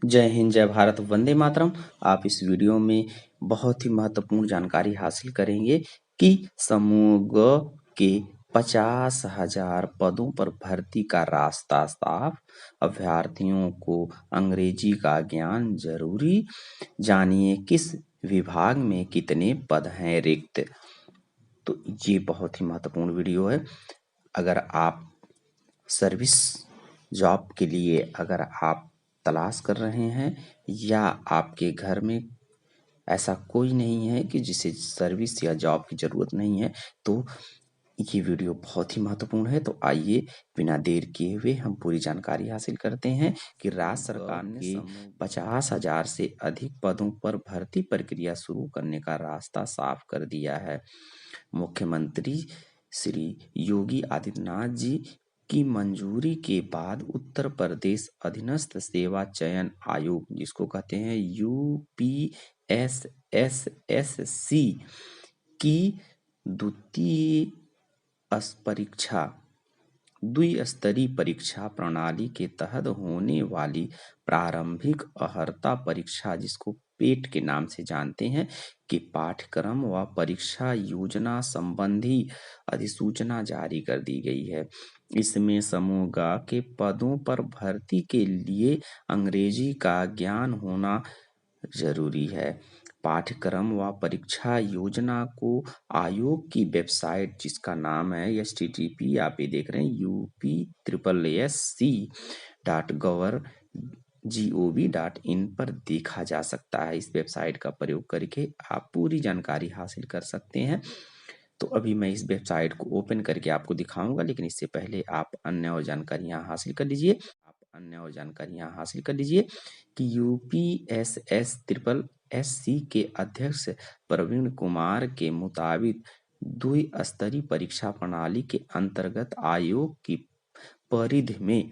जय हिंद, जय भारत, वंदे मातरम। आप इस वीडियो में बहुत ही महत्वपूर्ण जानकारी हासिल करेंगे कि समूह ग के 50,000 पदों पर भर्ती का रास्ता साफ, अभ्यर्थियों को अंग्रेजी का ज्ञान जरूरी, जानिए किस विभाग में कितने पद हैं रिक्त। तो ये बहुत ही महत्वपूर्ण वीडियो है। अगर आप सर्विस जॉब के लिए अगर आप तलाश कर रहे हैं या आपके घर में ऐसा कोई नहीं है कि जिसे सर्विस या जॉब की ज़रूरत नहीं है, तो ये वीडियो बहुत ही महत्वपूर्ण है। तो आइए बिना देर किए हुए हम पूरी जानकारी हासिल करते हैं कि राज्य सरकार ने 50,000 से अधिक पदों पर भर्ती प्रक्रिया शुरू करने का रास्ता साफ कर दिया है। मुख्यमंत्री श्री योगी आदित्यनाथ जी की मंजूरी के बाद उत्तर प्रदेश अधीनस्थ सेवा चयन आयोग, जिसको कहते हैं UPSSSC, की द्विस्तरीय परीक्षा प्रणाली के तहत होने वाली प्रारंभिक अर्हता परीक्षा, जिसको पेट के नाम से जानते हैं, कि पाठ्यक्रम व परीक्षा योजना संबंधी अधिसूचना जारी कर दी गई है। इसमें समूह ग के पदों पर भर्ती के लिए अंग्रेजी का ज्ञान होना जरूरी है। पाठ्यक्रम व परीक्षा योजना को आयोग की वेबसाइट, जिसका नाम है http, आप ये देख रहे हैं upSSC.gov.in पर देखा जा सकता है। इस वेबसाइट का प्रयोग करके आप पूरी जानकारी हासिल कर सकते हैं। तो अभी मैं इस वेबसाइट को ओपन करके आपको दिखाऊंगा, लेकिन इससे पहले आप अन्य और जानकारियां हासिल कर लीजिए कि UPSSSC के अध्यक्ष प्रवीण कुमार के मुताबिक द्विस्तरीय परीक्षा प्रणाली के अंतर्गत आयोग की परिधि में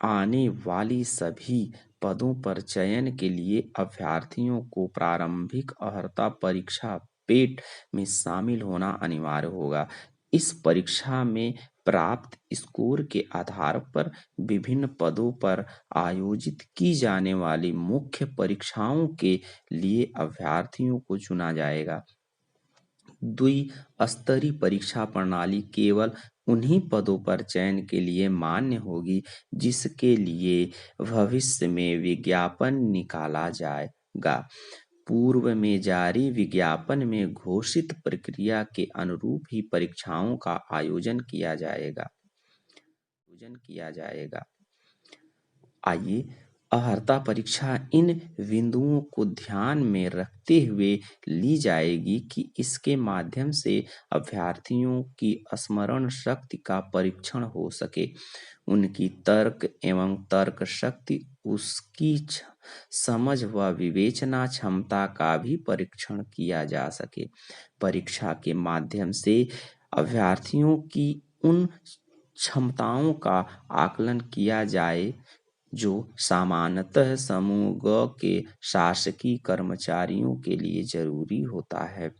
आने वाली सभी पदों पर चयन के लिए अभ्यर्थियों को प्रारंभिक अर्हता परीक्षा पेट में शामिल होना अनिवार्य होगा। इस परीक्षा में प्राप्त स्कोर के आधार पर विभिन्न पदों पर आयोजित की जाने वाली मुख्य परीक्षाओं के लिए अभ्यर्थियों को चुना जाएगा। द्विस्तरीय परीक्षा प्रणाली केवल उन्हीं पदों पर चयन के लिए मान्य होगी जिसके लिए भविष्य में विज्ञापन निकाला जाएगा। पूर्व में जारी विज्ञापन में घोषित प्रक्रिया के अनुरूप ही परीक्षाओं का आयोजन किया जाएगा। आइए, अर्हता परीक्षा इन बिंदुओं को ध्यान में रखते हुए ली जाएगी कि इसके माध्यम से अभ्यर्थियों की स्मरण शक्ति का परीक्षण हो सके, उनकी तर्क एवं तर्क शक्ति, उसकी समझ व विवेचना क्षमता का भी परीक्षण किया जा सके। परीक्षा के माध्यम से अभ्यर्थियों की उन क्षमताओं का आकलन किया जाए जो सामान्यतः समूह ग के शासकीय कर्मचारियों के लिए जरूरी होता है।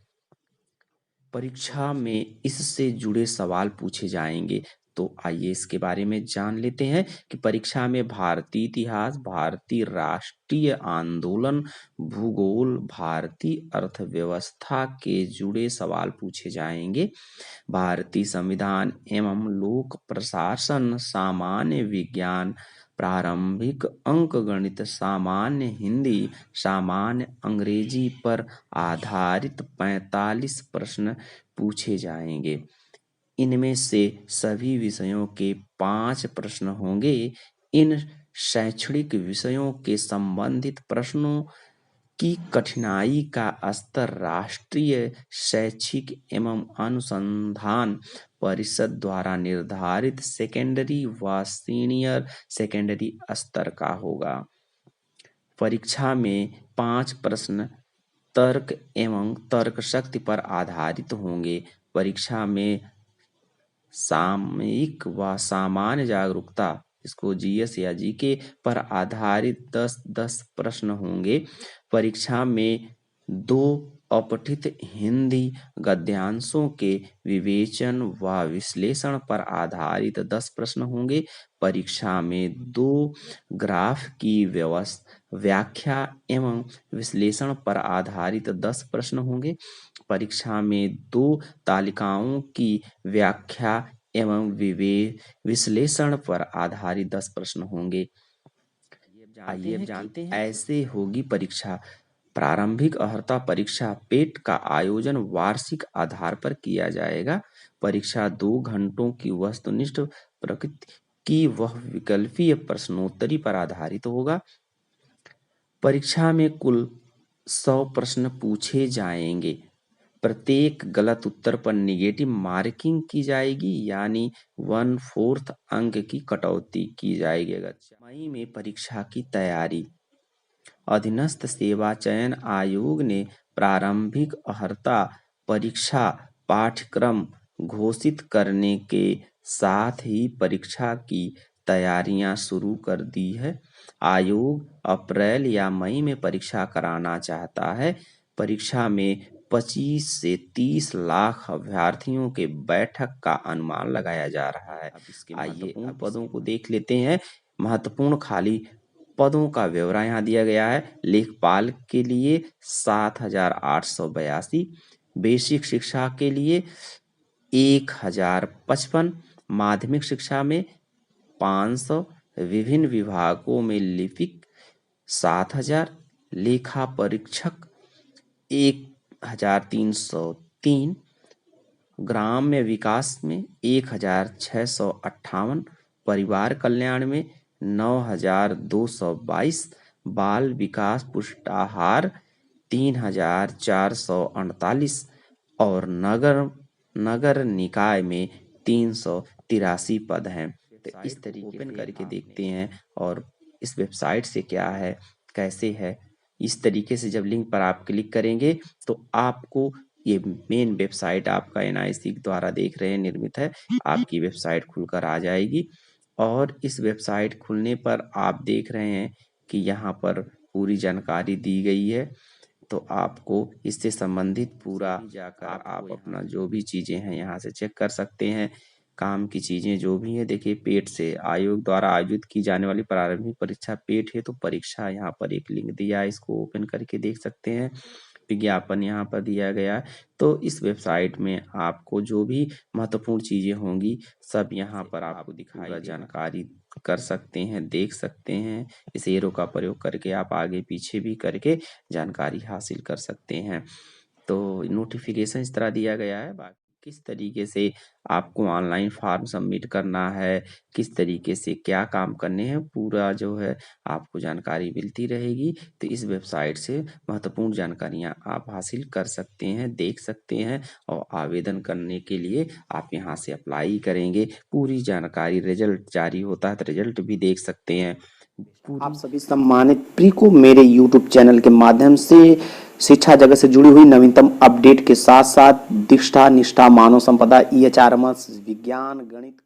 परीक्षा में इससे जुड़े सवाल पूछे जाएंगे, तो आइए इसके बारे में जान लेते हैं कि परीक्षा में भारतीय इतिहास, भारतीय राष्ट्रीय आंदोलन, भूगोल, भारतीय अर्थव्यवस्था के जुड़े सवाल पूछे जाएंगे। भारतीय संविधान एवं लोक प्रशासन, सामान्य विज्ञान, प्रारंभिक अंकगणित, सामान्य हिंदी, सामान्य अंग्रेजी पर आधारित 45 प्रश्न पूछे जाएंगे। इनमें से सभी विषयों के 5 प्रश्न होंगे। इन शैक्षणिक विषयों के संबंधित प्रश्नों की कठिनाई का स्तर राष्ट्रीय शैक्षिक एवं अनुसंधान परिषद द्वारा निर्धारित सेकेंडरी व सीनियर सेकेंडरी स्तर का होगा। परीक्षा में 5 प्रश्न तर्क एवं तर्क शक्ति पर आधारित होंगे। परीक्षा में सामयिक व सामान्य जागरूकता, इसको GS या GK पर आधारित 10-10 प्रश्न होंगे। परीक्षा में 2 अपठित हिंदी गद्यांशों के विवेचन व विश्लेषण पर आधारित 10 प्रश्न होंगे। परीक्षा में 2 ग्राफ की व्याख्या एवं विश्लेषण पर आधारित 10 प्रश्न होंगे। परीक्षा में 2 तालिकाओं की व्याख्या एवं विश्लेषण पर आधारित 10 प्रश्न होंगे। आइए अब जानते हैं ऐसे होगी परीक्षा। प्रारंभिक अर्हता परीक्षा पेट का आयोजन वार्षिक आधार पर किया जाएगा। परीक्षा 2 घंटों की वस्तुनिष्ठ प्रकृति की वह विकल्पीय प्रश्नोत्तरी पर आधारित होगा। परीक्षा में कुल 100 प्रश्न पूछे जाएंगे। प्रत्येक गलत उत्तर पर निगेटिव मार्किंग की जाएगी, यानी 1/4 अंक की कटौती की जाएगी। मई में परीक्षा की तैयारी। अधीनस्थ सेवा चयन आयोग ने प्रारंभिक अर्हता परीक्षा पाठ्यक्रम घोषित करने के साथ ही परीक्षा की तैयारियां शुरू कर दी है। आयोग अप्रैल या मई में परीक्षा कराना चाहता है। परीक्षा में 25 से 30 लाख अभ्यर्थियों के बैठक का अनुमान लगाया जा रहा है। आइए पदों को देख लेते हैं। महत्वपूर्ण खाली पदों का ब्यौरा यहाँ दिया गया है। लेखपाल के लिए 7,882, बेसिक शिक्षा के लिए 1,055, माध्यमिक शिक्षा में 500, विभिन्न विभागों में लिपिक 7,000, लेखा परीक्षक 1,303, ग्राम्य विकास में 1,658, परिवार कल्याण में 9,222, बाल विकास पुष्टाहार 3,448 और नगर निकाय में 383 पद हैं। तो इस तरीके ओपन करके देखते हैं और इस वेबसाइट से क्या है, कैसे है। इस तरीके से जब लिंक पर आप क्लिक करेंगे तो आपको ये मेन वेबसाइट आपका NIC द्वारा देख रहे हैं निर्मित है, आपकी वेबसाइट खुलकर आ जाएगी। और इस वेबसाइट खुलने पर आप देख रहे हैं कि यहाँ पर पूरी जानकारी दी गई है। तो आपको इससे संबंधित पूरा जाकर आप अपना जो भी चीज़ें हैं यहाँ से चेक कर सकते हैं। काम की चीज़ें जो भी हैं, देखिए पेट से आयोग द्वारा आयोजित की जाने वाली प्रारंभिक परीक्षा पेट है, तो परीक्षा यहाँ पर एक लिंक दिया है, इसको ओपन करके देख सकते हैं। विज्ञापन यहाँ पर दिया गया है। तो इस वेबसाइट में आपको जो भी महत्वपूर्ण चीज़ें होंगी सब यहाँ पर आपको दिखाई जानकारी कर सकते हैं, देख सकते हैं। इस एरो का प्रयोग करके आप आगे पीछे भी करके जानकारी हासिल कर सकते हैं। तो नोटिफिकेशन इस तरह दिया गया है। बाकी किस तरीके से आपको ऑनलाइन फॉर्म सबमिट करना है, किस तरीके से क्या काम करने हैं, पूरा जो है आपको जानकारी मिलती रहेगी। तो इस वेबसाइट से महत्वपूर्ण जानकारियां आप हासिल कर सकते हैं, देख सकते हैं और आवेदन करने के लिए आप यहां से अप्लाई करेंगे। पूरी जानकारी, रिजल्ट जारी होता है तो रिजल्ट भी देख सकते हैं। आप सभी सम्मानित प्री को मेरे YouTube चैनल के माध्यम से शिक्षा जगत से जुड़ी हुई नवीनतम अपडेट के साथ साथ दीक्षा, निष्ठा, मानव संपदा, EHRMS, विज्ञान, गणित